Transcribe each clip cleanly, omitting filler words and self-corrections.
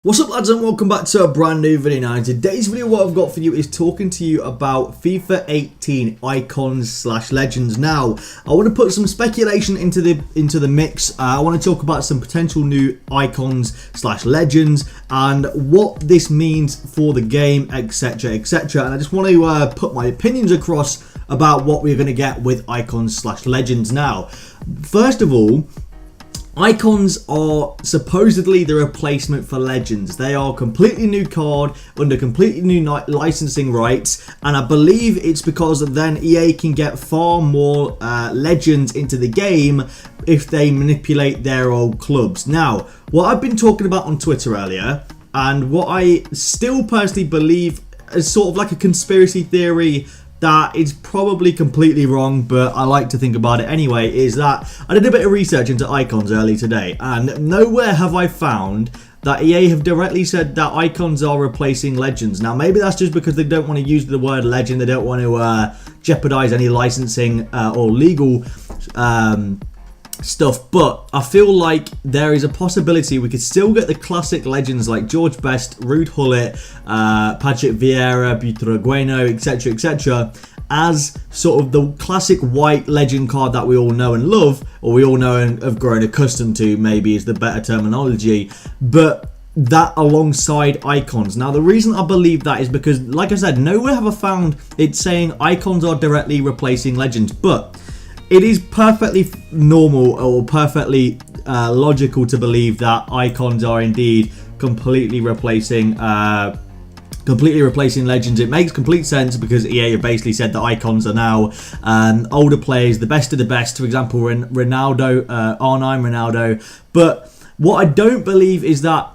What's up, lads, and welcome back to a brand new video. Now in today's video, what I've got for you is talking to you about FIFA 18 icons / legends. Now I want to put some speculation into the mix. I want to talk about some potential new icons / legends and what this means for the game, etc, etc. And I just want to put my opinions across about what we're going to get with icons / legends. Now, first of all, icons are supposedly the replacement for legends. They are a completely new card under completely new licensing rights, and I believe it's because then EA can get far more legends into the game if they manipulate their old clubs. Now, what I've been talking about on Twitter earlier, and what I still personally believe is sort of like a conspiracy theory that is probably completely wrong, but I like to think about it anyway, is that I did a bit of research into icons early today, and nowhere have I found that EA have directly said that icons are replacing legends. Now, maybe that's just because they don't want to use the word legend, they don't want to jeopardize any licensing or legal stuff, but I feel like there is a possibility we could still get the classic legends like George Best, Ruud Gullit, Patrick Vieira, Butragueno, etc, etc, as sort of the classic white legend card that we all know and love, or we all know and have grown accustomed to, maybe is the better terminology, but that alongside icons. Now, the reason I believe that is because, like I said, nowhere have I found it saying icons are directly replacing legends, but it is perfectly normal or perfectly logical to believe that icons are indeed completely replacing legends. It makes complete sense because EA have basically said that icons are now older players, the best of the best. For example, Ronaldo, R9 Ronaldo. But what I don't believe is that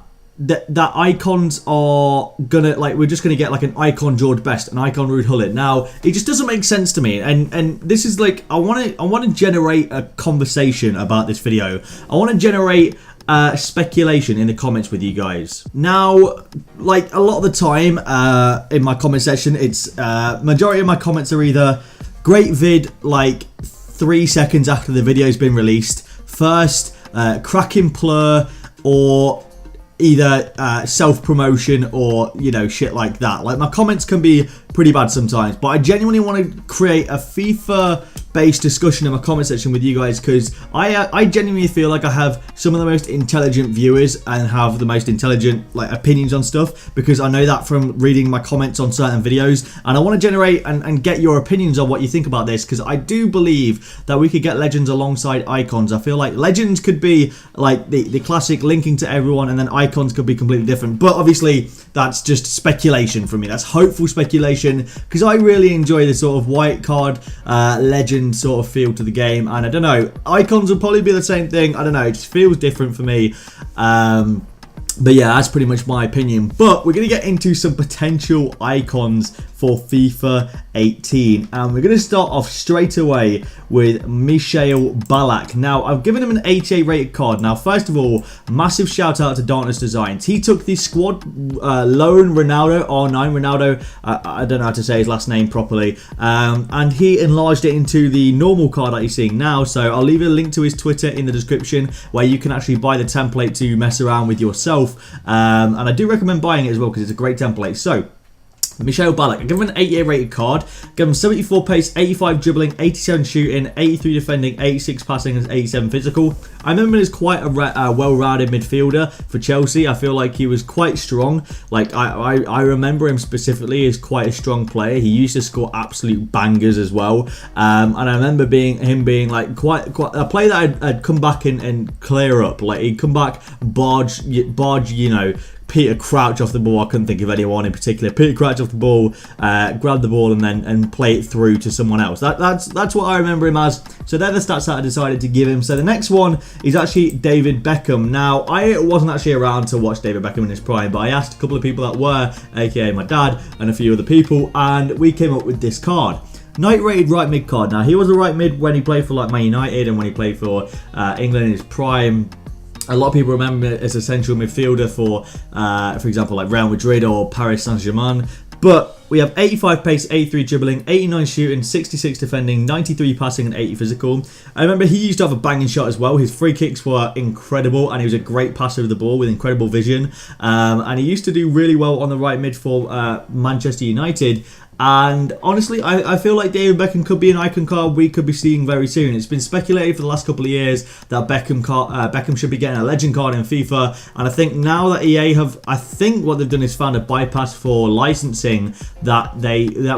icons are gonna, like, we're just gonna get like an icon George Best, an icon Ruud Gullit. Now, it just doesn't make sense to me, and this is like, I want to generate a conversation about this video. I want to generate speculation in the comments with you guys. Now, like a lot of the time in my comment section, it's majority of my comments are either great vid, like 3 seconds after the video's been released, first cracking plur, or either self-promotion or, you know, shit like that. Like, my comments can be pretty bad sometimes, but I genuinely want to create a FIFA based discussion in my comment section with you guys, because I genuinely feel like I have some of the most intelligent viewers and have the most intelligent, like, opinions on stuff, because I know that from reading my comments on certain videos, and I want to generate and get your opinions on what you think about this, because I do believe that we could get legends alongside icons. I feel like legends could be like the classic linking to everyone, and then icons could be completely different, but obviously that's just speculation from me. That's hopeful speculation, because I really enjoy this sort of white card legend sort of feel to the game, and I don't know, icons will probably be the same thing. I don't know, it just feels different for me. But yeah, that's pretty much my opinion. But we're going to get into some potential icons for FIFA 18. And we're going to start off straight away with Michel Ballack. Now, I've given him an 88 rated card. Now, first of all, massive shout out to Darkness Designs. He took the squad loan Ronaldo, R9 Ronaldo, I don't know how to say his last name properly, and he enlarged it into the normal card that you're seeing now. So I'll leave a link to his Twitter in the description where you can actually buy the template to mess around with yourself. And I do recommend buying it as well because it's a great template. So, Michel Ballack, I give him an 88 rated card, give him 74 pace, 85 dribbling, 87 shooting, 83 defending, 86 passing, and 87 physical. I remember him as quite a well-rounded midfielder for Chelsea. I feel like he was quite strong. Like, I remember him specifically as quite a strong player. He used to score absolute bangers as well. And I remember him being like quite a player that I'd come back and clear up. Like, he'd come back, barge, you know, Peter Crouch off the ball. I couldn't think of anyone in particular. Peter Crouch off the ball, grab the ball and play it through to someone else. That's what I remember him as. So they're the stats that I decided to give him. So the next one is actually David Beckham. Now, I wasn't actually around to watch David Beckham in his prime, but I asked a couple of people that were, aka my dad and a few other people, and we came up with this card. 90 rated right mid card. Now, he was a right mid when he played for like Man United and when he played for England in his prime. A lot of people remember him as a central midfielder for example, like Real Madrid or Paris Saint-Germain. But we have 85 pace, 83 dribbling, 89 shooting, 66 defending, 93 passing and 80 physical. I remember he used to have a banging shot as well. His free kicks were incredible and he was a great passer of the ball with incredible vision. And he used to do really well on the right mid for Manchester United. And honestly, I feel like David Beckham could be an icon card we could be seeing very soon. It's been speculated for the last couple of years that Beckham should be getting a legend card in FIFA. And I think now that EA have, I think what they've done is found a bypass for licensing that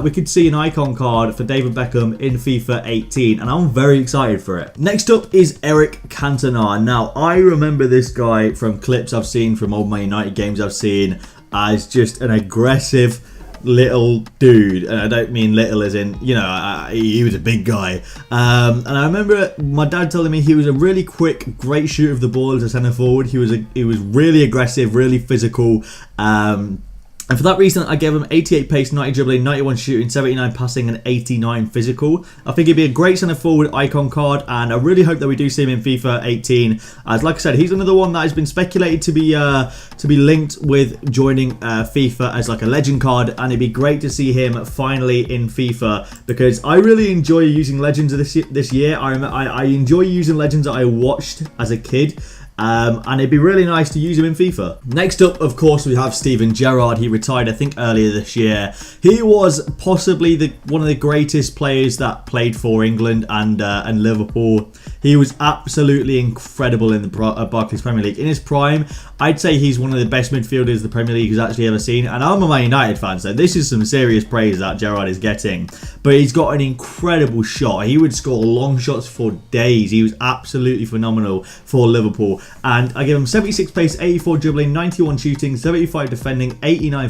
we could see an icon card for David Beckham in FIFA 18. And I'm very excited for it. Next up is Eric Cantona. Now, I remember this guy from clips I've seen from old Man United games I've seen as just an aggressive little dude, and I don't mean little as in, you know, he was a big guy, and I remember my dad telling me he was a really quick, great shooter of the ball as a centre forward. He was really aggressive, really physical, and for that reason, I gave him 88 pace, 90 dribbling, 91 shooting, 79 passing, and 89 physical. I think he'd be a great centre forward icon card, and I really hope that we do see him in FIFA 18. As like I said, he's another one that has been speculated to be linked with joining FIFA as like a legend card, and it'd be great to see him finally in FIFA because I really enjoy using legends this year. I enjoy using legends that I watched as a kid. And it'd be really nice to use him in FIFA. Next up, of course, we have Steven Gerrard. He retired, I think, earlier this year. He was possibly one of the greatest players that played for England and Liverpool. He was absolutely incredible in the Barclays Premier League. In his prime, I'd say he's one of the best midfielders the Premier League has actually ever seen. And I'm a Man United fan, so this is some serious praise that Gerrard is getting. But he's got an incredible shot. He would score long shots for days. He was absolutely phenomenal for Liverpool. And I give him 76 pace, 84 dribbling, 91 shooting, 75 defending, 89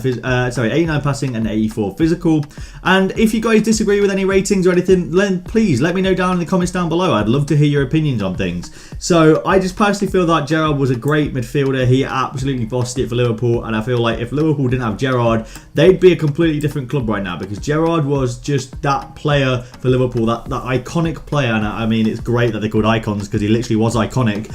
passing and 84 physical. And if you guys disagree with any ratings or anything, then please let me know down in the comments down below. I'd love to hear your opinions on things. So I just personally feel that Gerrard was a great midfielder. He absolutely bossed it for Liverpool, and I feel like if Liverpool didn't have Gerrard, they'd be a completely different club right now, because Gerrard was just that player for Liverpool, that iconic player. And I mean, it's great that they're called icons because he literally was iconic.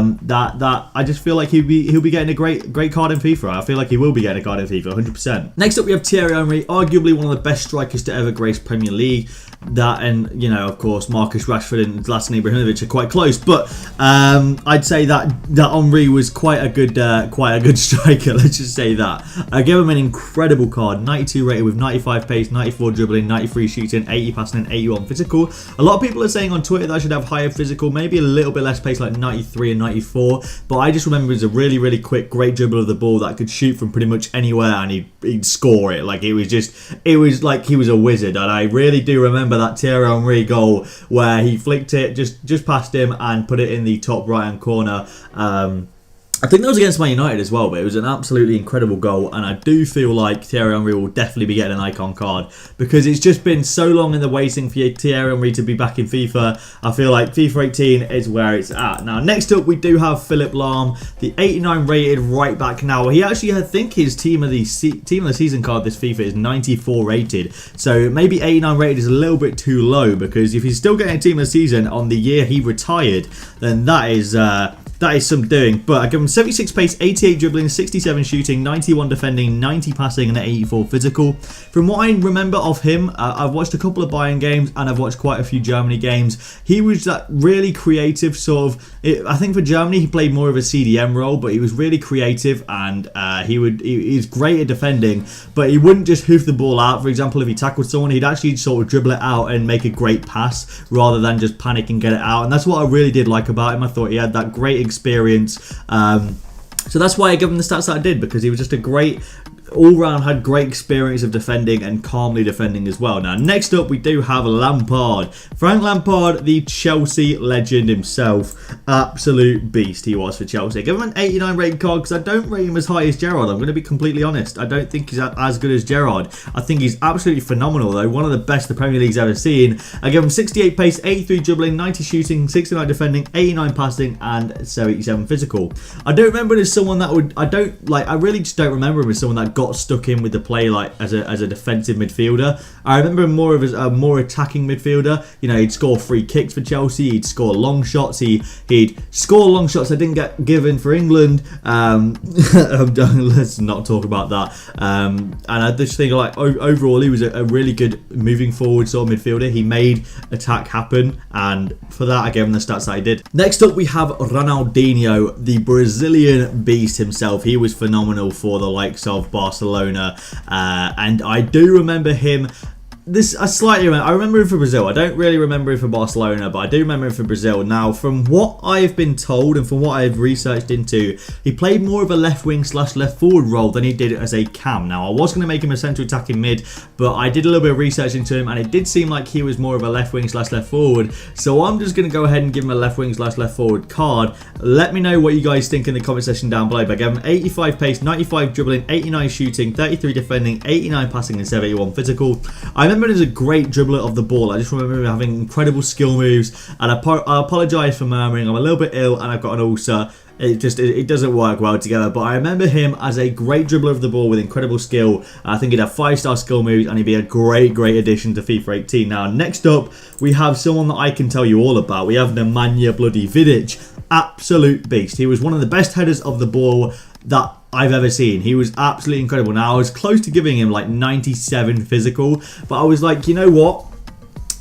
That I just feel like he'll be getting a great card in FIFA. I feel like he will be getting a card in FIFA 100%. Next up, we have Thierry Henry, arguably one of the best strikers to ever grace Premier League. That and, you know, of course, Marcus Rashford and Zlatan Ibrahimovic are quite close, but I'd say that Henry was quite a good striker. Let's just say that. I gave him an incredible card, 92 rated with 95 pace, 94 dribbling, 93 shooting, 80 passing, and 81 physical. A lot of people are saying on Twitter that I should have higher physical, maybe a little bit less pace, like 93 and 94. But I just remember he was a really quick, great dribbler of the ball that could shoot from pretty much anywhere, and he'd score it. Like it was like he was a wizard. And I really do remember that Thierry Henry goal where he flicked it just past him and put it in the top right hand corner. I think that was against Man United as well, but it was an absolutely incredible goal, and I do feel like Thierry Henry will definitely be getting an icon card because it's just been so long in the waiting for Thierry Henry to be back in FIFA. I feel like FIFA 18 is where it's at. Now, next up, we do have Philipp Lahm, the 89 rated right back. Now, he actually, I think his team of the season card this FIFA is 94 rated, so maybe 89 rated is a little bit too low, because if he's still getting a team of the season on the year he retired, then that is some doing. But I give him 76 pace, 88 dribbling, 67 shooting, 91 defending, 90 passing, and 84 physical. From what I remember of him, I've watched a couple of Bayern games and I've watched quite a few Germany games. He was that really creative sort of. I think for Germany he played more of a CDM role, but he was really creative, and he's great at defending. But he wouldn't just hoof the ball out. For example, if he tackled someone, he'd actually sort of dribble it out and make a great pass rather than just panic and get it out. And that's what I really did like about him. I thought he had that great experience. So that's why I give him the stats that I did, because he was just a great all-round, had great experience of defending and calmly defending as well. Now, next up, we do have Lampard. Frank Lampard, the Chelsea legend himself. Absolute beast he was for Chelsea. I give him an 89 rated card because I don't rate him as high as Gerrard. I'm going to be completely honest. I don't think he's as good as Gerrard. I think he's absolutely phenomenal, though. One of the best the Premier League's ever seen. I give him 68 pace, 83 dribbling, 90 shooting, 69 defending, 89 passing, and 77 physical. I don't remember him as someone that would... I really just don't remember him as someone that got stuck in with the play like as a defensive midfielder. I remember him more of as a more attacking midfielder. You know, he'd score free kicks for Chelsea, he'd score long shots, he'd score long shots that didn't get given for England. Let's not talk about that. And I just think like overall he was a really good moving forward sort of midfielder. He made attack happen, and for that I gave him the stats that I did. Next up we have Ronaldinho, the Brazilian beast himself. He was phenomenal for the likes of Barcelona, and I do remember him. I remember him for Brazil. I don't really remember him for Barcelona, but I do remember him for Brazil. Now, from what I've been told and from what I've researched into, he played more of a left wing / left forward role than he did as a cam. Now, I was going to make him a central attacking mid, but I did a little bit of research into him, and it did seem like he was more of a left wing / left forward. So I'm just going to go ahead and give him a left wing / left forward card. Let me know what you guys think in the comment section down below. But I gave him 85 pace, 95 dribbling, 89 shooting, 33 defending, 89 passing, and 71 physical. I remember him as a great dribbler of the ball. I just remember him having incredible skill moves, and I apologise for murmuring. I'm a little bit ill and I've got an ulcer. It doesn't work well together, but I remember him as a great dribbler of the ball with incredible skill. I think he'd have 5-star skill moves, and he'd be a great addition to FIFA 18. Now, next up, we have someone that I can tell you all about. We have Nemanja bloody Vidic, absolute beast. He was one of the best headers of the ball that I've ever seen. He was absolutely incredible. Now, I was close to giving him like 97 physical, but I was like, you know what?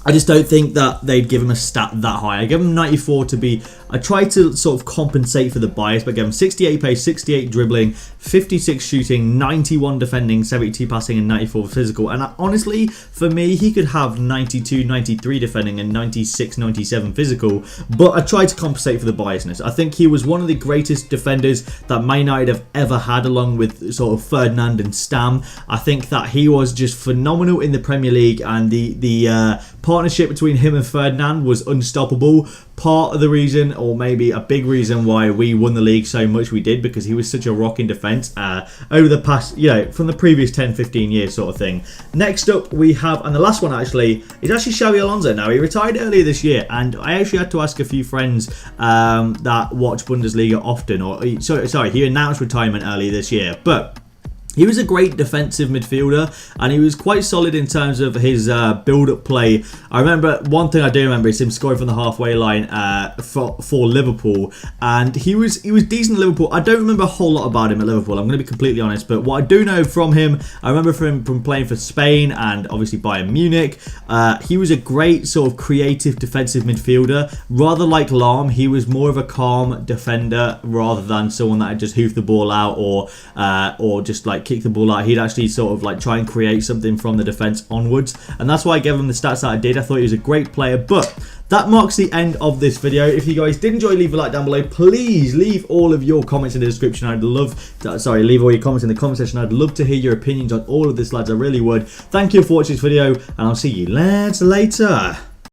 I just don't think that they'd give him a stat that high. I gave him 94 to be... I tried to sort of compensate for the bias, but I gave him 68 pace, 68 dribbling, 56 shooting, 91 defending, 72 passing, and 94 physical. And honestly, for me, he could have 92, 93 defending and 96, 97 physical, but I tried to compensate for the biasness. I think he was one of the greatest defenders that Man United have ever had, along with sort of Ferdinand and Stam. I think that he was just phenomenal in the Premier League, and the partnership between him and Ferdinand was unstoppable. Part of the reason, or maybe a big reason why we won the league so much we did, because he was such a rock in defence over the past, you know, from the previous 10-15 years sort of thing. Next up we have, and the last one actually, is actually Xabi Alonso. Now, he retired earlier this year, and I actually had to ask a few friends that watch Bundesliga often, or sorry, he announced retirement earlier this year, but he was a great defensive midfielder, and he was quite solid in terms of his build-up play. I remember, one thing I do remember is him scoring from the halfway line for Liverpool, and he was decent at Liverpool. I don't remember a whole lot about him at Liverpool, I'm going to be completely honest, but what I do know from him, I remember from playing for Spain and obviously Bayern Munich. He was a great sort of creative defensive midfielder. Rather like LAHM, he was more of a calm defender rather than someone that had just hoofed the ball out or just like kick the ball out. He'd actually sort of like try and create something from the defense onwards, and that's why I gave him the stats that I did. I thought he was a great player. But that marks the end of this video. If you guys did enjoy, leave a like down below. Please leave all of your comments in the description. I'd love to, leave all your comments in the comment section. I'd love to hear your opinions on all of this, lads. I really would. Thank you for watching this video, and I'll see you lads later.